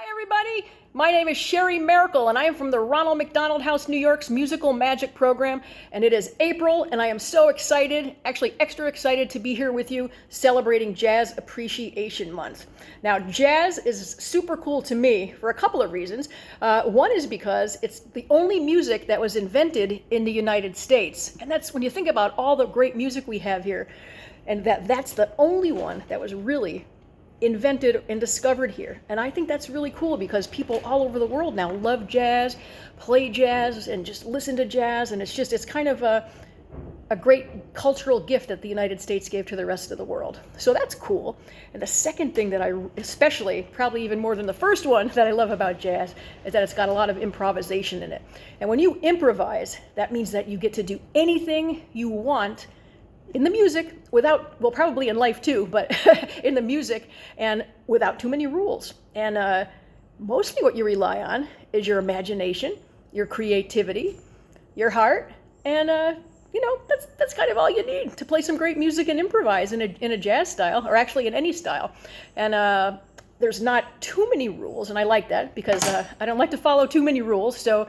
Hi everybody, my name is Sherrie Maricle and I am from the Ronald McDonald House, New York's Musical Magic program, and it is April and I am so excited, actually extra excited to be here with you celebrating Jazz Appreciation Month. Now jazz is super cool to me for a couple of reasons. One is because it's the only music that was invented in the United States, and that's when you think about all the great music we have here, and that's the only one that was really invented and discovered here. And I think that's really cool because people all over the world now love jazz, play jazz, and just listen to jazz. And it's kind of a great cultural gift that the United States gave to the rest of the world. So that's cool. And the second thing that I especially, probably even more than the first one, that I love about jazz is that it's got a lot of improvisation in it. And when you improvise, that means that you get to do anything you want in the music without, well, probably in life too, but in the music and without too many rules. And mostly what you rely on is your imagination, your creativity, your heart, and that's kind of all you need to play some great music and improvise in a jazz style, or actually in any style. And there's not too many rules, and I like that because I don't like to follow too many rules. So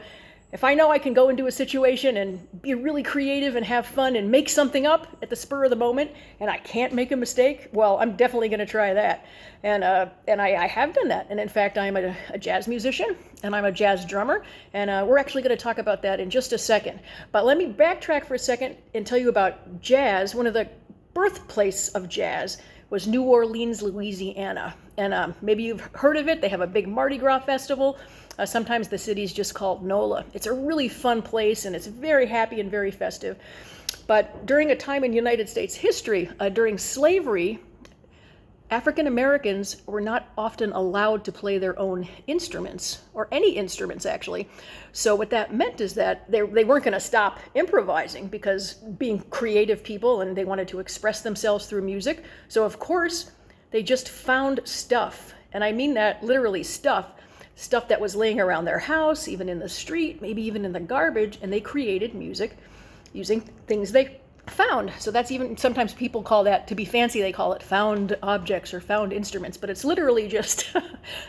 if I know I can go into a situation and be really creative and have fun and make something up at the spur of the moment, and I can't make a mistake, well, I'm definitely going to try that. And I have done that. And in fact, I'm a jazz musician, and I'm a jazz drummer, and we're actually going to talk about that in just a second. But let me backtrack for a second and tell you about jazz. One of the birthplace of jazz was New Orleans, Louisiana. And maybe you've heard of it. They have a big Mardi Gras festival. Sometimes the city's just called NOLA. It's a really fun place, and it's very happy and very festive. But during a time in United States history, during slavery, African Americans were not often allowed to play their own instruments, or any instruments actually. So what that meant is that they weren't going to stop improvising, because being creative people and they wanted to express themselves through music. So of course, they just found stuff, and I mean that literally stuff that was laying around their house, even in the street, maybe even in the garbage, and they created music using things they found. So that's even, sometimes people call that, to be fancy, they call it found objects or found instruments, but it's literally just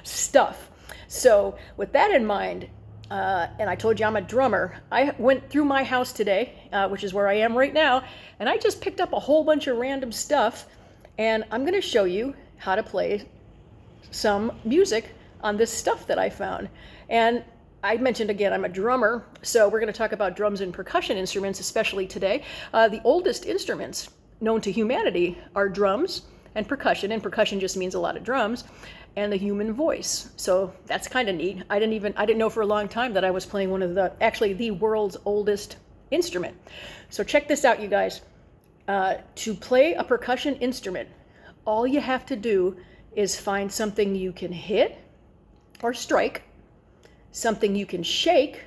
stuff. So with that in mind, and I told you I'm a drummer, I went through my house today, which is where I am right now, and I just picked up a whole bunch of random stuff, and I'm going to show you how to play some music on this stuff that I found. And I mentioned again, I'm a drummer, so we're going to talk about drums and percussion instruments, especially today. The oldest instruments known to humanity are drums and percussion just means a lot of drums, and the human voice. So that's kind of neat. I didn't know for a long time that I was playing one of actually the world's oldest instrument. So check this out, you guys. To play a percussion instrument, all you have to do is find something you can hit or strike, something you can shake,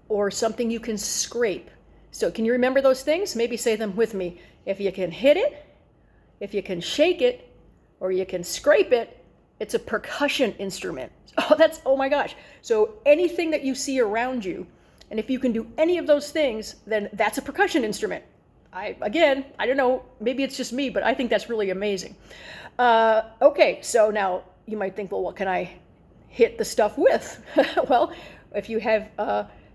or something you can scrape. So can you remember those things? Maybe say them with me. If you can hit it, if you can shake it, or you can scrape it, it's a percussion instrument. Oh my gosh. So anything that you see around you, and if you can do any of those things, then that's a percussion instrument. I don't know, maybe it's just me, but I think that's really amazing. Okay, so now you might think, well, what can I hit the stuff with? Well, if you have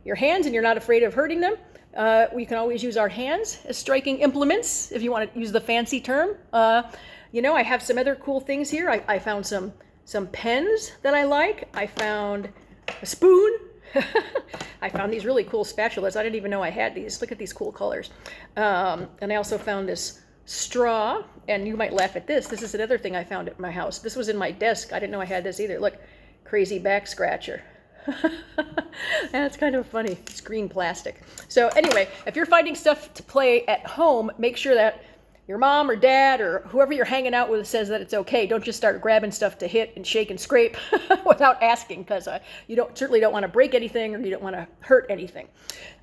your hands and you're not afraid of hurting them, we can always use our hands as striking implements, if you want to use the fancy term. I have some other cool things here. I found some pens that I like. I found a spoon. I found these really cool spatulas. I didn't even know I had these. Look at these cool colors. And I also found this straw, and you might laugh at this. This is another thing I found at my house. This was in my desk. I didn't know I had this either. Look, crazy back scratcher. That's kind of funny. It's green plastic. So anyway, if you're finding stuff to play at home, make sure that your mom or dad or whoever you're hanging out with says that it's okay. Don't just start grabbing stuff to hit and shake and scrape without asking, because you certainly don't want to break anything, or you don't want to hurt anything.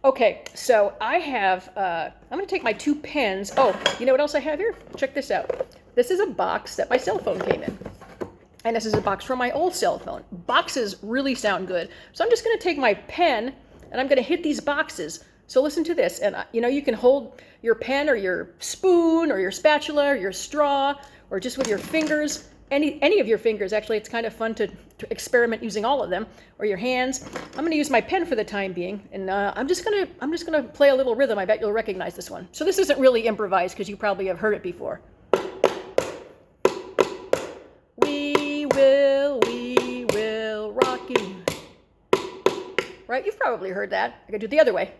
Okay, so I have, I'm going to take my two pens. Oh, you know what else I have here? Check this out. This is a box that my cell phone came in. And this is a box from my old cell phone. Boxes really sound good. So I'm just going to take my pen, and I'm going to hit these boxes. So listen to this, and you can hold your pen or your spoon or your spatula or your straw, or just with your fingers, any of your fingers. Actually, it's kind of fun to experiment using all of them, or your hands. I'm going to use my pen for the time being, and I'm just gonna play a little rhythm. I bet you'll recognize this one. So this isn't really improvised because you probably have heard it before. We will rock you. Right? You've probably heard that. I could do it the other way.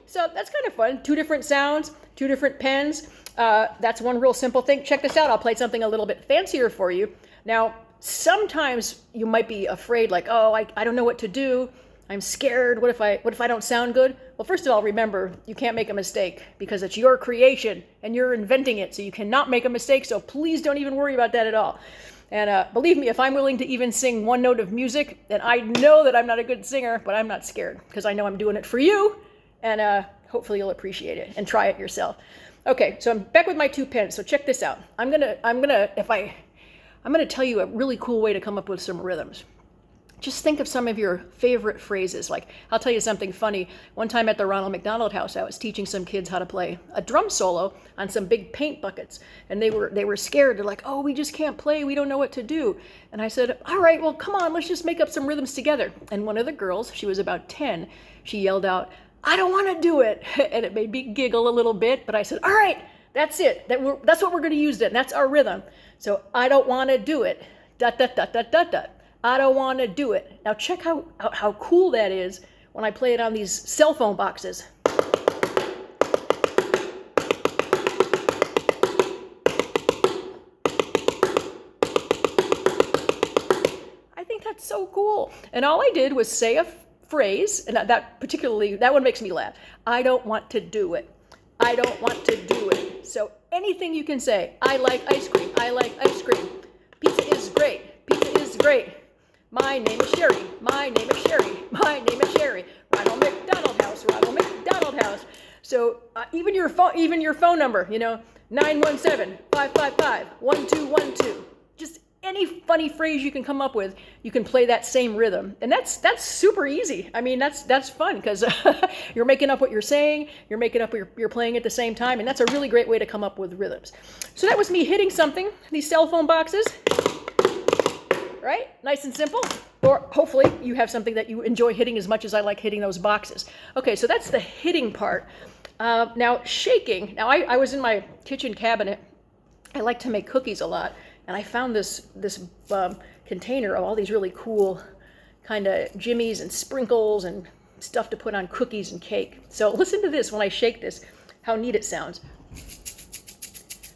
So that's kind of fun. 2 different sounds, 2 different pens. That's one real simple thing. Check this out. I'll play something a little bit fancier for you. Now, sometimes you might be afraid, like, oh, I don't know what to do. I'm scared. What if I don't sound good? Well, first of all, remember, you can't make a mistake because it's your creation and you're inventing it. So you cannot make a mistake. So please don't even worry about that at all. And believe me, if I'm willing to even sing 1 note of music, then I know that I'm not a good singer, but I'm not scared because I know I'm doing it for you. And hopefully you'll appreciate it and try it yourself. Okay, so I'm back with my 2 pens. So check this out. I'm gonna tell you a really cool way to come up with some rhythms. Just think of some of your favorite phrases. Like, I'll tell you something funny. One time at the Ronald McDonald house, I was teaching some kids how to play a drum solo on some big paint buckets. And they were scared. They're like, oh, we just can't play. We don't know what to do. And I said, all right, well, come on, let's just make up some rhythms together. And one of the girls, she was about 10, she yelled out, I don't want to do it. And it made me giggle a little bit. But I said, all right, that's it. That's what we're going to use then. That's our rhythm. So I don't want to do it. Dot, dot, dot, dot, dot, dot. I don't want to do it. Now check how cool that is when I play it on these cell phone boxes. I think that's so cool. And all I did was say a phrase, and that one makes me laugh. I don't want to do it. I don't want to do it. So anything you can say. I like ice cream. I like ice cream. Pizza is great. Pizza is great. My name is Sherrie. My name is Sherrie. My name is Sherrie. Ronald McDonald House. Ronald McDonald House. So even your phone number, 917-555-1212. Just any funny phrase you can come up with, you can play that same rhythm. And that's super easy. I mean, that's fun because you're making up what you're saying, you're making up what you're playing at the same time, and that's a really great way to come up with rhythms. So that was me hitting something, these cell phone boxes. Right? Nice and simple. Or hopefully you have something that you enjoy hitting as much as I like hitting those boxes. Okay, so that's the hitting part. Now shaking. Now I was in my kitchen cabinet. I like to make cookies a lot. And I found this container of all these really cool kind of jimmies and sprinkles and stuff to put on cookies and cake. So listen to this when I shake this, how neat it sounds.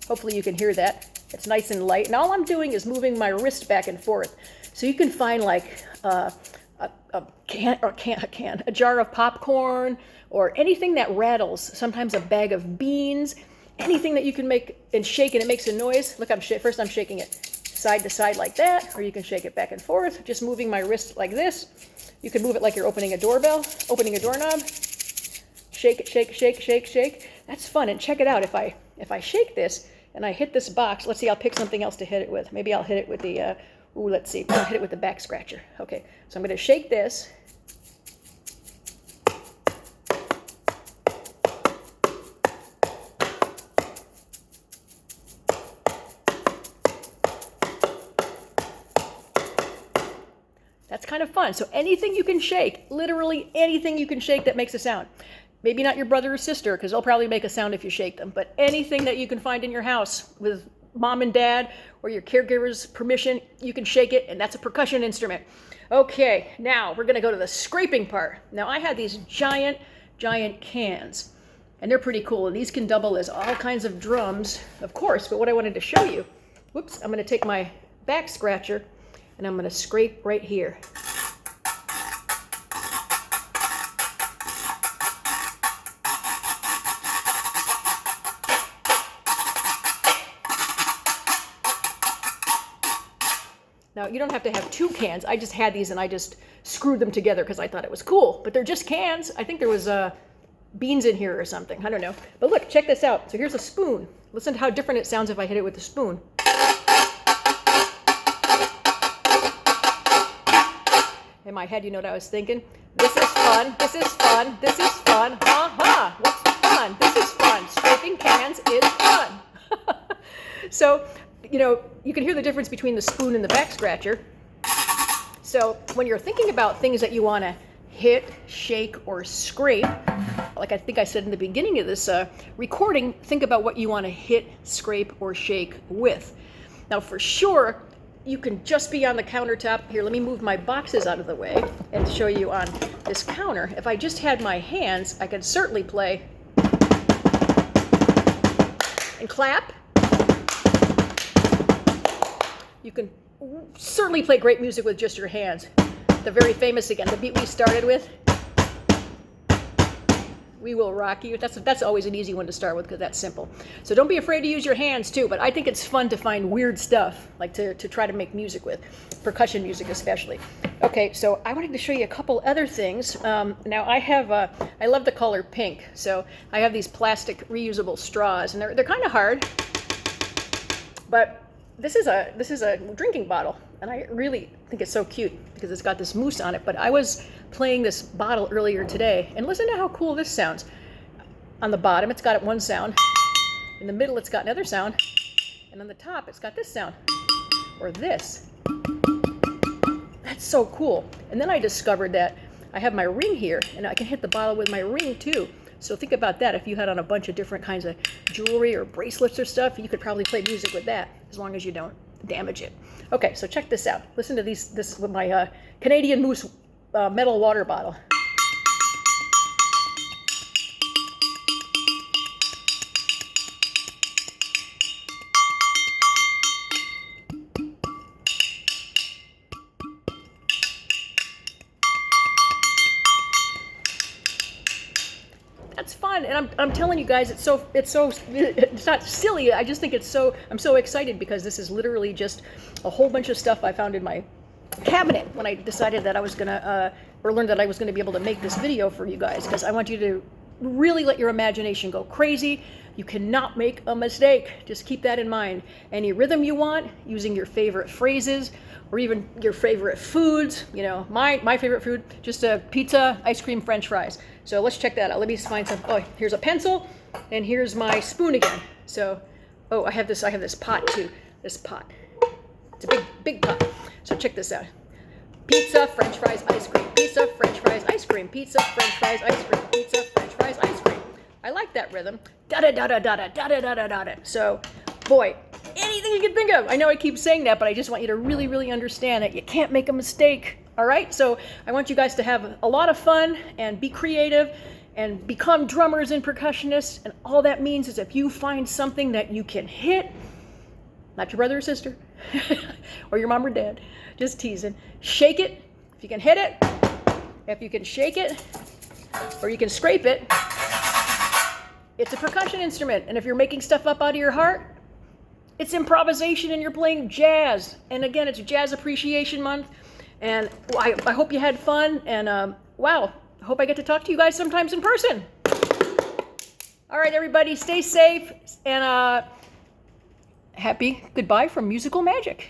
Hopefully you can hear that. It's nice and light. And all I'm doing is moving my wrist back and forth. So you can find like a jar of popcorn or anything that rattles, sometimes a bag of beans, anything that you can make and shake and it makes a noise. Look, first I'm shaking it side to side like that, or you can shake it back and forth, just moving my wrist like this. You can move it like you're opening a doorknob. Shake it, shake, shake, shake, shake. That's fun. And check it out. If I shake this, and I hit this box, let's see, I'll pick something else to hit it with. Maybe I'll hit it with the, let's see, I'll hit it with the back scratcher. Okay, so I'm going to shake this. That's kind of fun. So anything you can shake, literally anything you can shake that makes a sound. Maybe not your brother or sister, because they'll probably make a sound if you shake them, but anything that you can find in your house with mom and dad or your caregiver's permission, you can shake it, and that's a percussion instrument. Okay, now we're going to go to the scraping part. Now I had these giant cans, and they're pretty cool, and these can double as all kinds of drums, of course, but what I wanted to show you, whoops, I'm going to take my back scratcher, and I'm going to scrape right here. Now, you don't have to have 2 cans. I just had these and I just screwed them together because I thought it was cool. But they're just cans. I think there was beans in here or something. I don't know. But look, check this out. So here's a spoon. Listen to how different it sounds if I hit it with the spoon. In my head, you know what I was thinking? This is fun. This is fun. This is fun. Ha ha. What's the fun? fun. This is fun. Scraping cans is fun. So, you know, you can hear the difference between the spoon and the back scratcher. So when you're thinking about things that you want to hit, shake, or scrape, like I think I said in the beginning of this recording, think about what you want to hit, scrape, or shake with. Now, for sure, you can just be on the countertop. Here, let me move my boxes out of the way and show you on this counter. If I just had my hands, I could certainly play and clap. You can certainly play great music with just your hands. The very famous, again, the beat we started with, "We Will Rock You." That's always an easy one to start with because that's simple. So don't be afraid to use your hands too, but I think it's fun to find weird stuff, like to try to make music with, percussion music especially. Okay, so I wanted to show you a couple other things. Now I love the color pink, so I have these plastic reusable straws, and they're kind of hard, but this is a drinking bottle, and I really think it's so cute because it's got this mousse on it. But I was playing this bottle earlier today, and listen to how cool this sounds. On the bottom, it's got one sound. In the middle, it's got another sound. And on the top, it's got this sound, or this. That's so cool. And then I discovered that I have my ring here, and I can hit the bottle with my ring too. So think about that. If you had on a bunch of different kinds of jewelry or bracelets or stuff, you could probably play music with that, as long as you don't damage it. Okay, so check this out. Listen to this with my Canadian Moose metal water bottle. That's fun, and I'm telling you guys, it's not silly. I just think I'm so excited because this is literally just a whole bunch of stuff I found in my cabinet when I decided that I was gonna or learned that I was gonna be able to make this video for you guys, because I want you to really let your imagination go crazy. You cannot make a mistake. Just keep that in mind. Any rhythm you want, using your favorite phrases, or even your favorite foods. You know, my favorite food, just a pizza, ice cream, French fries. So let's check that out. Let me find some. Oh, here's a pencil, and here's my spoon again. So, oh, I have this pot too. This pot. It's a big pot. So check this out. Pizza, French fries, ice cream. Pizza, French fries, ice cream. Pizza, French fries, ice cream. Pizza, French fries, ice cream. I like that rhythm. Da da da da da da da da da da da. So, boy, anything you can think of. I know I keep saying that, but I just want you to really, really understand that you can't make a mistake. All right? So I want you guys to have a lot of fun and be creative and become drummers and percussionists. And all that means is if you find something that you can hit, not your brother or sister, or your mom or dad, just teasing, shake it. If you can hit it, if you can shake it, or you can scrape it, it's a percussion instrument. And if you're making stuff up out of your heart, it's improvisation and you're playing jazz. And again, it's Jazz Appreciation Month. And I hope you had fun. And wow, I hope I get to talk to you guys sometimes in person. All right, everybody, stay safe. And happy goodbye from Musical Magic.